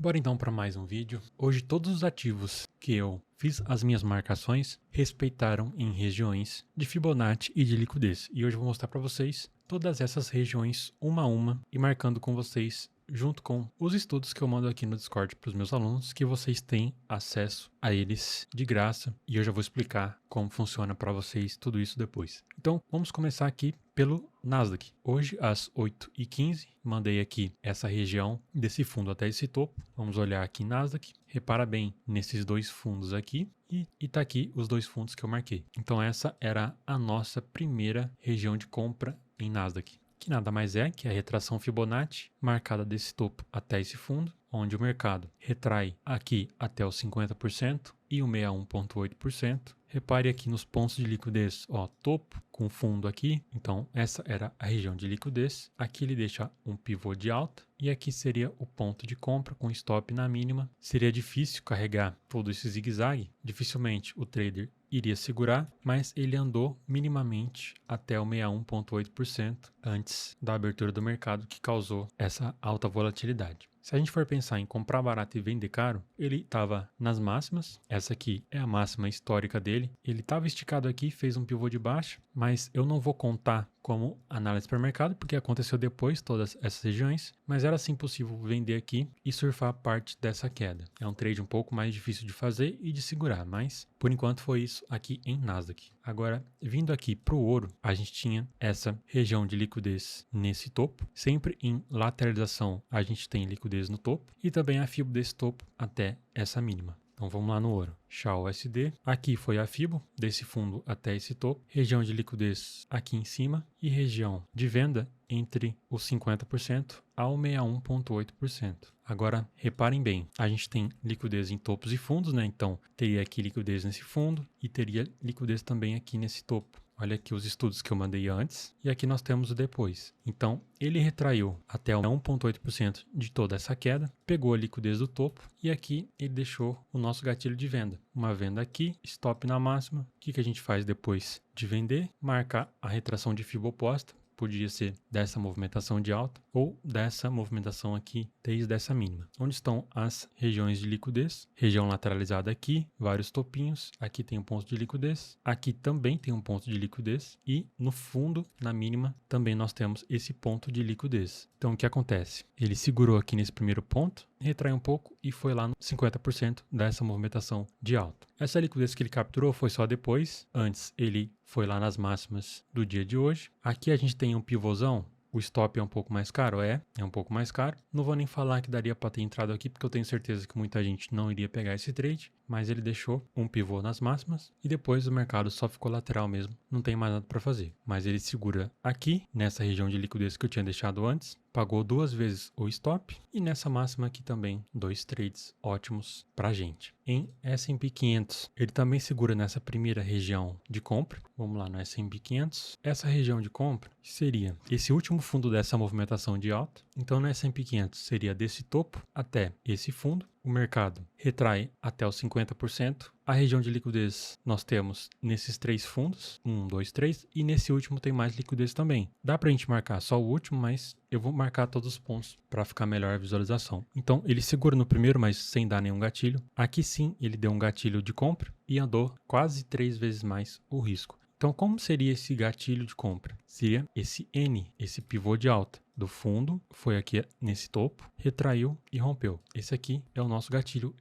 Bora então para mais um vídeo. Hoje todos os ativos que eu fiz as minhas marcações respeitaram em regiões de Fibonacci e de liquidez. E hoje eu vou mostrar para vocês todas essas regiões uma a uma e marcando com vocês junto com os estudos que eu mando aqui no Discord para os meus alunos, que vocês têm acesso a eles de graça. E eu já vou explicar como funciona para vocês tudo isso depois. Então vamos começar aqui pelo Nasdaq. Hoje às 8h15 mandei aqui essa região desse fundo até esse topo. Vamos olhar aqui Nasdaq. Repara bem nesses dois fundos aqui e tá aqui os dois fundos que eu marquei. Então essa era a nossa primeira região de compra em Nasdaq, que nada mais é que a retração Fibonacci marcada desse topo até esse fundo, onde o mercado retrai aqui até os 50% e o 61,8%. Repare aqui nos pontos de liquidez, ó, topo com fundo aqui, então essa era a região de liquidez. Aqui ele deixa um pivô de alta e aqui seria o ponto de compra com stop na mínima. Seria difícil carregar todo esse zigue-zague, dificilmente o trader iria segurar, mas ele andou minimamente até o 61,8% antes da abertura do mercado, que causou essa alta volatilidade. Se a gente for pensar em comprar barato e vender caro, ele estava nas máximas. Essa aqui é a máxima histórica dele. Ele estava esticado aqui, fez um pivô de baixa, mas eu não vou contar como análise para mercado, porque aconteceu depois todas essas regiões, mas era sim possível vender aqui e surfar parte dessa queda. É um trade um pouco mais difícil de fazer e de segurar, mas por enquanto foi isso aqui em Nasdaq. Agora, vindo aqui para o ouro, a gente tinha essa região de liquidez nesse topo. Sempre em lateralização a gente tem liquidez no topo e também a FIBO desse topo até essa mínima. Então vamos lá no ouro. XAU-USD. Aqui foi a FIBO desse fundo até esse topo. Região de liquidez aqui em cima e região de venda entre os 50% ao 61,8%. Agora, reparem bem, a gente tem liquidez em topos e fundos, né? Então, teria aqui liquidez nesse fundo e teria liquidez também aqui nesse topo. Olha aqui os estudos que eu mandei antes e aqui nós temos o depois. Então, ele retraiu até 1,8% de toda essa queda, pegou a liquidez do topo e aqui ele deixou o nosso gatilho de venda. Uma venda aqui, stop na máxima. O que a gente faz depois de vender? Marcar a retração de FIBO oposta. Podia ser dessa movimentação de alta ou dessa movimentação aqui desde essa mínima. Onde estão as regiões de liquidez? Região lateralizada aqui, vários topinhos. Aqui tem um ponto de liquidez. Aqui também tem um ponto de liquidez. E no fundo, na mínima, também nós temos esse ponto de liquidez. Então o que acontece? Ele segurou aqui nesse primeiro ponto, retraiu um pouco e foi lá no 50% dessa movimentação de alta. Essa liquidez que ele capturou foi só depois. Antes ele foi lá nas máximas do dia de hoje. Aqui a gente tem um pivôzão. O stop é um pouco mais caro? É um pouco mais caro. Não vou nem falar que daria para ter entrado aqui, porque eu tenho certeza que muita gente não iria pegar esse trade. Mas ele deixou um pivô nas máximas e depois o mercado só ficou lateral mesmo. Não tem mais nada para fazer. Mas ele segura aqui, nessa região de liquidez que eu tinha deixado antes. Pagou 2 vezes o stop e nessa máxima aqui também 2 trades ótimos para a gente. Em S&P 500, ele também segura nessa primeira região de compra. Vamos lá no S&P 500. Essa região de compra seria esse último fundo dessa movimentação de alta. Então no S&P 500 seria desse topo até esse fundo. O mercado retrai até os 50%. A região de liquidez nós temos nesses 3 fundos, 1, 2, 3, e nesse último tem mais liquidez também. Dá pra gente marcar só o último, mas eu vou marcar todos os pontos para ficar melhor a visualização. Então ele segura no primeiro, mas sem dar nenhum gatilho. Aqui sim ele deu um gatilho de compra e andou quase 3 vezes mais o risco. Então, como seria esse gatilho de compra? Seria esse N, esse pivô de alta do fundo, foi aqui nesse topo, retraiu e rompeu. Esse aqui é o nosso gatilho,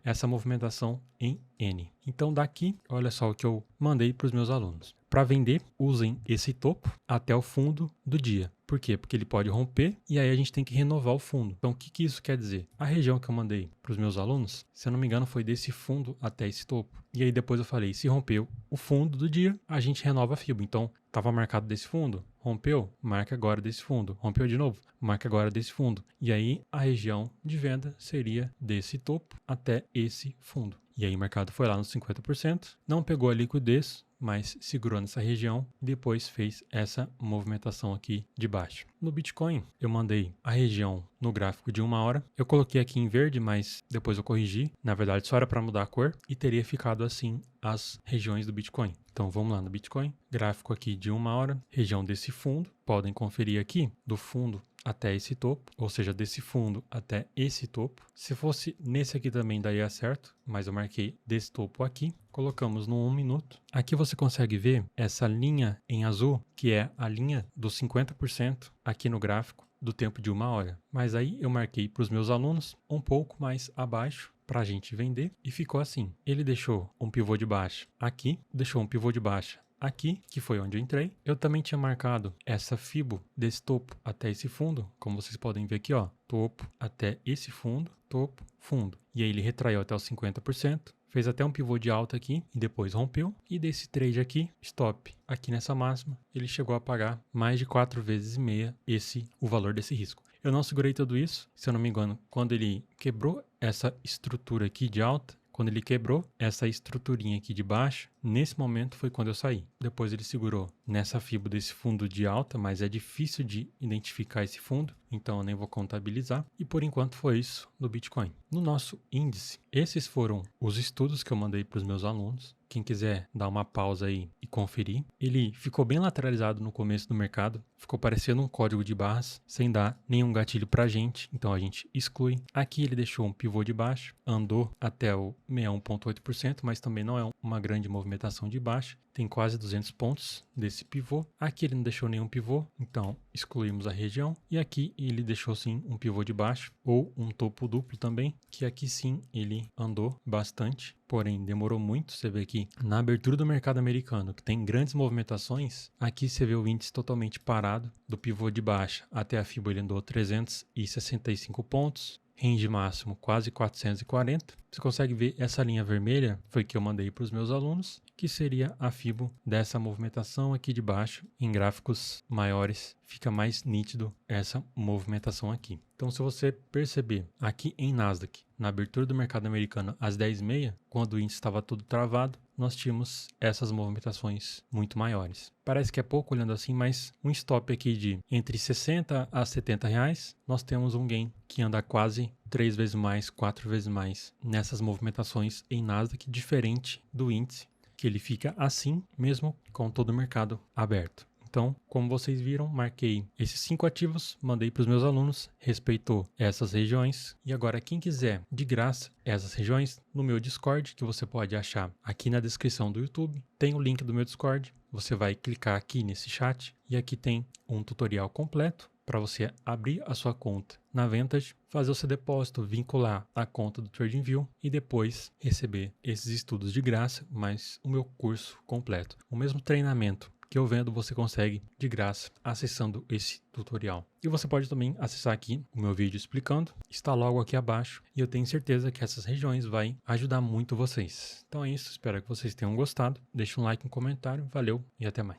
essa movimentação em N. Então, daqui, olha só o que eu mandei para os meus alunos. Para vender, usem esse topo até o fundo do dia. Por quê? Porque ele pode romper e aí a gente tem que renovar o fundo. Então, o que isso quer dizer? A região que eu mandei para os meus alunos, se eu não me engano, foi desse fundo até esse topo. E aí depois eu falei, se rompeu o fundo do dia, a gente renova a FIBO. Então, estava marcado desse fundo, rompeu, marca agora desse fundo. Rompeu de novo, marca agora desse fundo. E aí a região de venda seria desse topo até esse fundo. E aí o mercado foi lá nos 50%, não pegou a liquidez, mas segurou nessa região e depois fez essa movimentação aqui de baixo. No Bitcoin, eu mandei a região no gráfico de 1 hora. Eu coloquei aqui em verde, mas depois eu corrigi. Na verdade, só era para mudar a cor e teria ficado assim as regiões do Bitcoin. Então vamos lá no Bitcoin, gráfico aqui de 1 hora, região desse fundo, podem conferir aqui do fundo até esse topo, ou seja, desse fundo até esse topo. Se fosse nesse aqui também daria certo, mas eu marquei desse topo aqui. Colocamos no 1 minuto. Aqui você consegue ver essa linha em azul, que é a linha dos 50% aqui no gráfico do tempo de 1 hora. Mas aí eu marquei para os meus alunos um pouco mais abaixo para a gente vender e ficou assim. Ele deixou um pivô de baixa aqui, deixou um pivô de baixa aqui, que foi onde eu entrei. Eu também tinha marcado essa fibo desse topo até esse fundo, como vocês podem ver aqui, ó, topo até esse fundo, topo, fundo. E aí ele retraiu até os 50%, fez até um pivô de alta aqui e depois rompeu. E desse trade aqui, stop, aqui nessa máxima, ele chegou a pagar mais de 4,5 vezes o valor desse risco. Eu não segurei tudo isso, se eu não me engano, quando ele quebrou essa estrutura aqui de alta, quando ele quebrou essa estruturinha aqui de baixo, nesse momento foi quando eu saí. Depois ele segurou nessa fibra desse fundo de alta, mas é difícil de identificar esse fundo, então eu nem vou contabilizar. E por enquanto foi isso no Bitcoin. No nosso índice, esses foram os estudos que eu mandei para os meus alunos. Quem quiser dar uma pausa aí e conferir. Ele ficou bem lateralizado no começo do mercado, ficou parecendo um código de barras, sem dar nenhum gatilho pra gente, então a gente exclui. Aqui ele deixou um pivô de baixo, andou até o 61,8%, mas também não é uma grande movimentação de baixa. Tem quase 200 pontos desse pivô. Aqui ele não deixou nenhum pivô, então excluímos a região. E aqui ele deixou sim um pivô de baixo, ou um topo duplo também, que aqui sim ele andou bastante, porém demorou muito. Você vê aqui na abertura do mercado americano, que tem grandes movimentações, aqui você vê o índice totalmente parado, do pivô de baixa até a FIBO ele andou 365 pontos, range máximo quase 440. Você consegue ver essa linha vermelha, foi que eu mandei para os meus alunos, que seria a FIBO dessa movimentação aqui de baixo. Em gráficos maiores fica mais nítido essa movimentação aqui. Então se você perceber aqui em Nasdaq, na abertura do mercado americano às 10h30, quando o índice estava todo travado, nós tínhamos essas movimentações muito maiores. Parece que é pouco olhando assim, mas um stop aqui de entre 60 a 70 reais, nós temos um gain que anda quase 3 vezes mais, 4 vezes mais nessas movimentações em Nasdaq, diferente do índice, que ele fica assim mesmo com todo o mercado aberto. Então, como vocês viram, marquei esses 5 ativos, mandei para os meus alunos, respeitou essas regiões. E agora, quem quiser de graça essas regiões, no meu Discord, que você pode achar aqui na descrição do YouTube, tem o link do meu Discord. Você vai clicar aqui nesse chat e aqui tem um tutorial completo para você abrir a sua conta na Vantage, fazer o seu depósito, vincular a conta do TradingView e depois receber esses estudos de graça, mais o meu curso completo. O mesmo treinamento que eu vendo você consegue de graça acessando esse tutorial. E você pode também acessar aqui o meu vídeo explicando, está logo aqui abaixo, e eu tenho certeza que essas regiões vai ajudar muito vocês. Então é isso, espero que vocês tenham gostado. Deixe um like, um comentário, valeu e até mais.